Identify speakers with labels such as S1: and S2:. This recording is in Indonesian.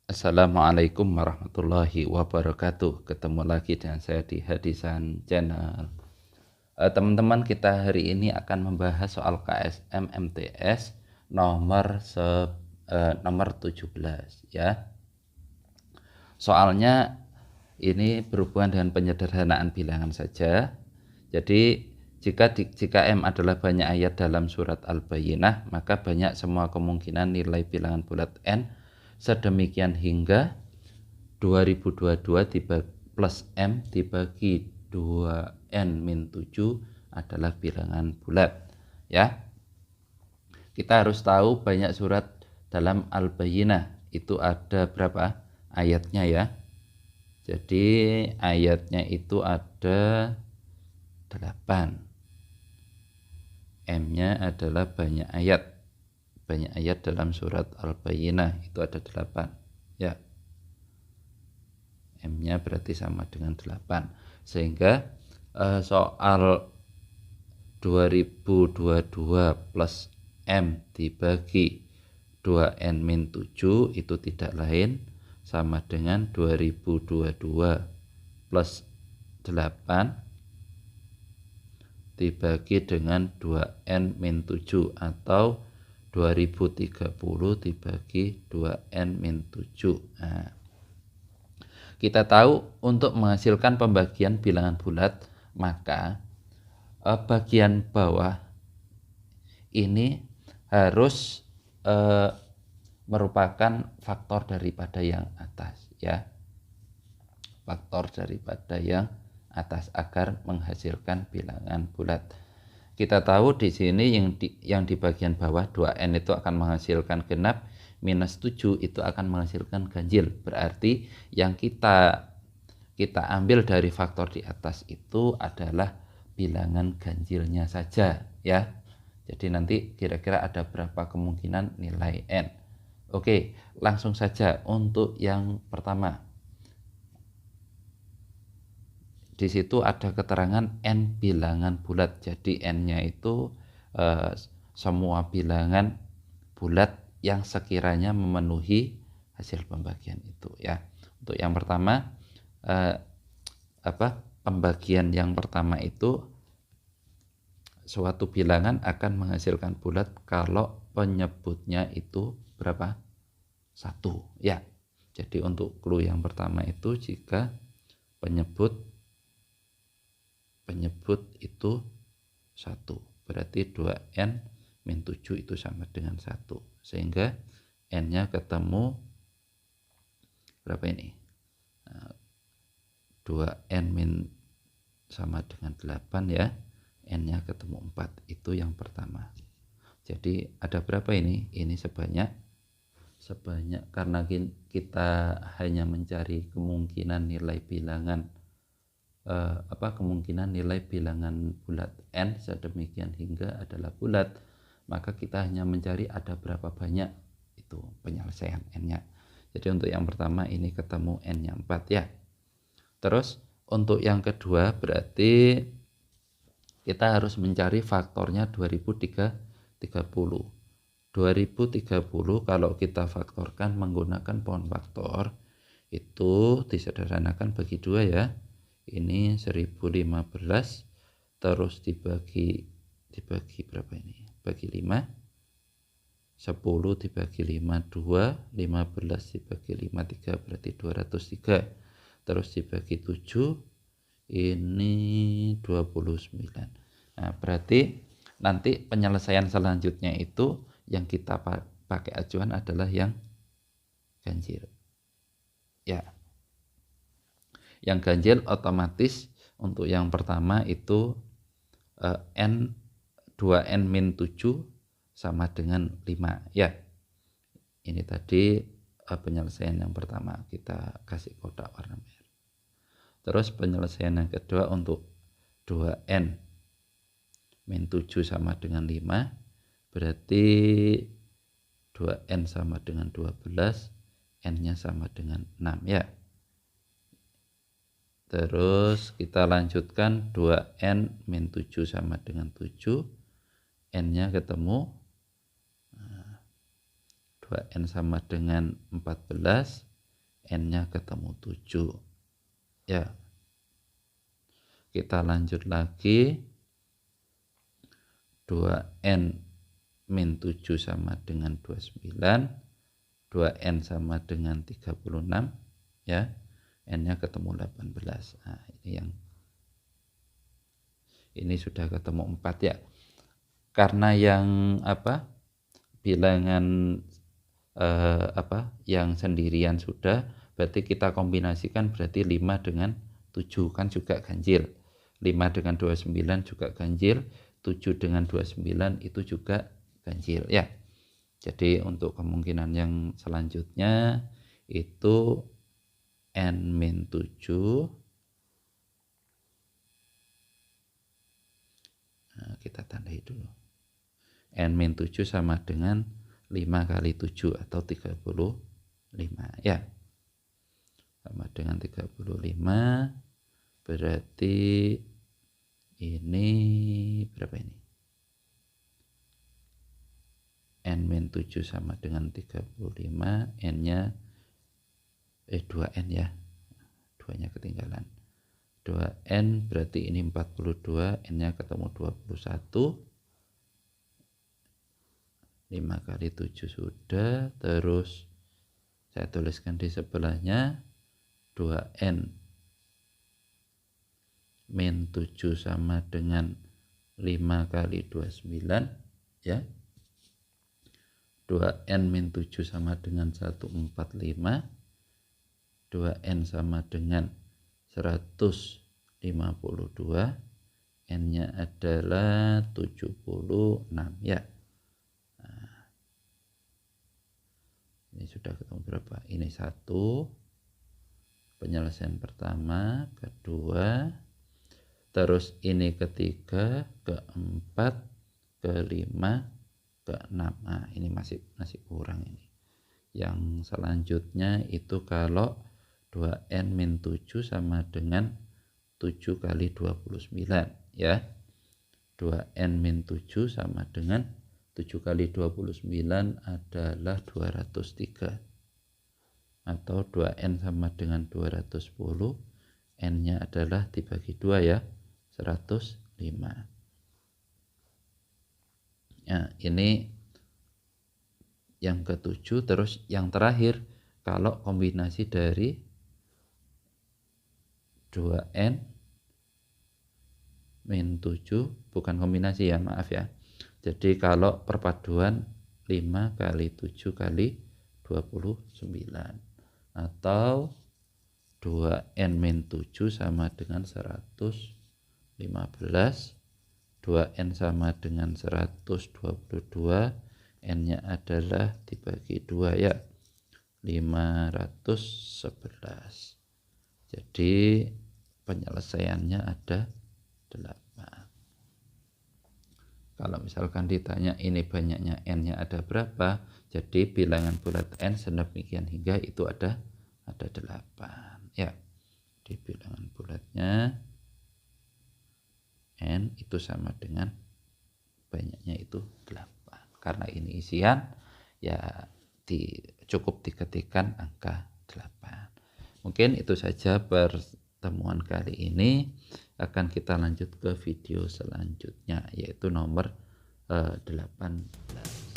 S1: Assalamualaikum warahmatullahi wabarakatuh. Ketemu lagi dengan saya di Hadisan Channel. Teman-teman, kita hari ini akan membahas soal KSM MTS nomor 17 ya. Soalnya ini berhubungan dengan penyederhanaan bilangan saja. Jadi jika M adalah banyak ayat dalam surat Al-Bayyinah, maka banyak semua kemungkinan nilai bilangan bulat N sedemikian hingga 2022 plus M dibagi 2N-7 adalah bilangan bulat ya. Kita harus tahu banyak surat dalam Al-Bayyinah itu ada berapa ayatnya ya. Jadi ayatnya itu ada 8. M-nya adalah banyak ayat. Banyak ayat dalam surat Al-Bayyinah itu ada 8 ya. M-nya berarti sama dengan 8. Sehingga soal 2022 plus M dibagi 2N-7 itu tidak lain sama dengan 2022 plus 8 dibagi dengan 2N-7 atau 2030 dibagi 2N-7. Nah, kita tahu untuk menghasilkan pembagian bilangan bulat, maka bagian bawah ini harus merupakan faktor daripada yang atas ya. Faktor daripada yang atas agar menghasilkan bilangan bulat. Kita tahu di sini yang di bagian bawah 2N itu akan menghasilkan genap, minus 7 itu akan menghasilkan ganjil. Berarti yang kita ambil dari faktor di atas itu adalah bilangan ganjilnya saja ya. Jadi nanti kira-kira ada berapa kemungkinan nilai N. Oke, langsung saja untuk yang pertama. Di situ ada keterangan N bilangan bulat. Jadi N-nya itu semua bilangan bulat yang sekiranya memenuhi hasil pembagian itu ya. Untuk yang pertama pembagian yang pertama itu suatu bilangan akan menghasilkan bulat kalau penyebutnya itu berapa? 1 ya. Jadi untuk clue yang pertama itu jika penyebut itu 1, berarti 2N-7 itu sama dengan 1, sehingga N-nya ketemu berapa ini? 2N- sama dengan 8 ya. N-nya ketemu 4, itu yang pertama. Jadi ada berapa ini? Ini sebanyak karena kita hanya mencari kemungkinan nilai bilangan kemungkinan nilai bilangan bulat N sedemikian hingga adalah bulat, maka kita hanya mencari ada berapa banyak itu penyelesaian N-nya. Jadi untuk yang pertama ini ketemu N-nya 4 ya. Terus untuk yang kedua berarti kita harus mencari faktornya 2030. 2030 kalau kita faktorkan menggunakan pohon faktor itu disederhanakan bagi 2 ya. Ini 1015 terus dibagi berapa ini? Bagi 5. 10 dibagi 5 2, 15 dibagi 5 3 berarti 203. Terus dibagi 7 ini 29. Nah, berarti nanti penyelesaian selanjutnya itu yang kita pakai acuan adalah yang ganjil. Ya. Yang ganjil otomatis untuk yang pertama itu N 2N-7 sama dengan 5 ya. Ini tadi penyelesaian yang pertama, kita kasih kotak warna merah. Terus penyelesaian yang kedua untuk 2N-7 sama dengan 5, berarti 2N sama dengan 12, N-nya sama dengan 6 ya. Terus kita lanjutkan 2N-7 sama dengan 7, N-nya ketemu 2N sama dengan 14, N-nya ketemu 7 ya. Kita lanjut lagi, 2N min 7 sama dengan 29, 2N sama dengan 36 ya, N-nya ketemu 18. Nah, ini sudah ketemu 4 ya. Karena yang bilangan yang sendirian sudah, berarti kita kombinasikan, berarti 5 dengan 7 kan juga ganjil, 5 dengan 29 juga ganjil, 7 dengan 29 itu juga ganjil ya. Jadi untuk kemungkinan yang selanjutnya itu N-7. Nah, kita tandai dulu. N-7 sama dengan 5 kali 7 atau 35 ya. Sama dengan 35, berarti ini berapa ini? N-7 sama dengan 35, N-nya 2N ya. 2-nya ketinggalan. 2N berarti ini 42, N-nya ketemu 21. 5 kali 7 sudah, terus saya tuliskan di sebelahnya 2N min 7 sama dengan 5 kali 29 ya. 2N min 7 sama dengan 145, 2N sama dengan 152, N-nya adalah 76 ya. Ini sudah ketemu berapa? Ini 1, penyelesaian pertama, kedua, terus ini ketiga, keempat, kelima, keenam. Nah, ini masih kurang ini. Yang selanjutnya itu kalau 2N min 7 sama dengan 7 kali 29 ya. 2N min 7 sama dengan 7 kali 29 adalah 203, atau 2N sama dengan 210, N-nya adalah dibagi 2 ya, 105. Nah, ini yang ketujuh. Terus yang terakhir, kalau kombinasi dari 2N min 7, bukan kombinasi ya, maaf ya. Jadi kalau perpaduan 5 kali 7 kali 29, atau 2N min 7 sama dengan 115, 2N sama dengan 122, N-nya adalah dibagi 2 ya, 511. Jadi penyelesaiannya ada 8. Kalau misalkan ditanya ini banyaknya N-nya ada berapa, jadi bilangan bulat N sedemikian hingga itu ada 8 ya. Di bilangan bulatnya N itu sama dengan banyaknya itu 8. Karena ini isian ya, cukup diketikkan angka 8. Mungkin itu saja pertemuan kali ini. Akan kita lanjut ke video selanjutnya, yaitu nomor 18.